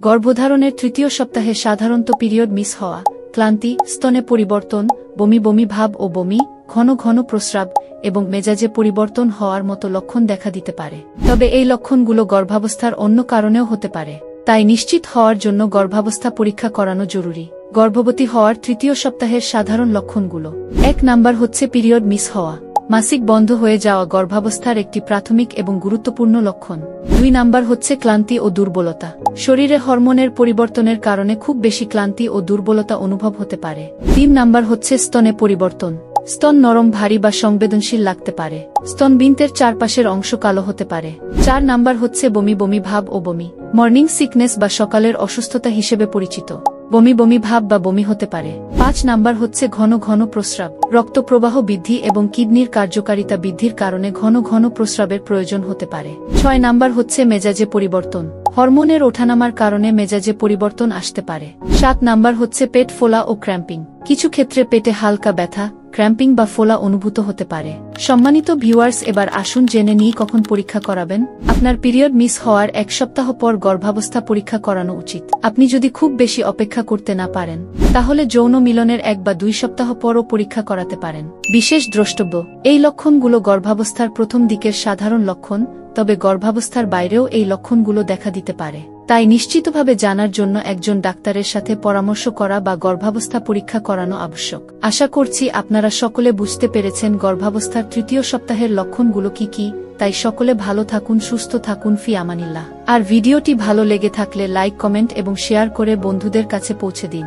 গর্ভধারণের তৃতীয় সপ্তাহে সাধারণত পিরিয়ড মিস হওয়া, ক্লান্তি, স্তনে পরিবর্তন, বমি বমি ভাব ও বমি, ঘন ঘন প্রস্রাব এবং মেজাজে পরিবর্তন হওয়ার মতো লক্ষণ দেখা দিতে পারে। তবে এই লক্ষণগুলো গর্ভাবস্থার অন্য কারণেও হতে পারে, তাই নিশ্চিত হওয়ার জন্য গর্ভাবস্থা পরীক্ষা করানো জরুরি। গর্ভবতী হওয়ার তৃতীয় সপ্তাহের সাধারণ লক্ষণগুলো। 1 নাম্বার হচ্ছে পিরিয়ড মিস হওয়া। মাসিক বন্ধ হয়ে যাওয়া গর্ভাবস্থার একটি প্রাথমিক এবং গুরুত্বপূর্ণ লক্ষণ। 2 নাম্বার হচ্ছে ক্লান্তি ও দুর্বলতা। শরীরে হরমোনের পরিবর্তনের কারণে খুব বেশি ক্লান্তি ও দুর্বলতা অনুভব হতে পারে। 3 নাম্বার হচ্ছে স্তনে পরিবর্তন। স্তন নরম, ভারী বা সংবেদনশীল লাগতে পারে। স্তনবিন্তের চারপাশের অংশ কালো হতে পারে। 4 নাম্বার হচ্ছে বমি বমি ভাব ও বমি। মর্নিং সিকনেস বা সকালের অসুস্থতা হিসেবে পরিচিত। বমি বমি ভাব বা বমি হতে পারে। 5 নাম্বার হচ্ছে ঘন ঘন প্রস্রাব। রক্ত প্রবাহ বৃদ্ধি এবং কিডনির কার্যকারিতা বৃদ্ধির কারণে ঘন ঘন প্রস্রাবের প্রয়োজন হতে পারে। 6 নাম্বার হচ্ছে মেজাজে পরিবর্তন। হরমোনের ওঠানামার কারণে মেজাজে পরিবর্তন আসতে পারে। 7 নাম্বার হচ্ছে পেট ফোলা ও ক্র্যাম্পিং। কিছু ক্ষেত্রে পেটে হালকা ব্যথা, ক্র্যাম্পিং বা ফোলা অনুভূত হতে পারে। সম্মানিত ভিউয়ার্স, এবার আসুন জেনে নিই কখন পরীক্ষা করাবেন। আপনার পিরিয়ড মিস হওয়ার 1 সপ্তাহ পর গর্ভাবস্থা পরীক্ষা করানো উচিত। আপনি যদি খুব বেশি অপেক্ষা করতে না পারেন, তাহলে যৌন মিলনের 1 বা 2 সপ্তাহ পরও পরীক্ষা করাতে পারেন। বিশেষ দ্রষ্টব্য: এই লক্ষণগুলো গর্ভাবস্থার প্রথম দিকের সাধারণ লক্ষণ, তবে গর্ভাবস্থার বাইরেও এই লক্ষণগুলো দেখা দিতে পারে। তাই নিশ্চিতভাবে জানার জন্য একজন ডাক্তারের সাথে পরামর্শ করা বা গর্ভাবস্থা পরীক্ষা করানো আবশ্যক। আশা করছি আপনারা সকলে বুঝতে পেরেছেন গর্ভাবস্থার তৃতীয় সপ্তাহের লক্ষণগুলো কি কি। তাই সকলে ভালো থাকুন, সুস্থ থাকুন, ফি আমানিল্লাহ। আর ভিডিওটি ভালো লেগে থাকলে লাইক, কমেন্ট এবং শেয়ার করে বন্ধুদের কাছে পৌঁছে দিন।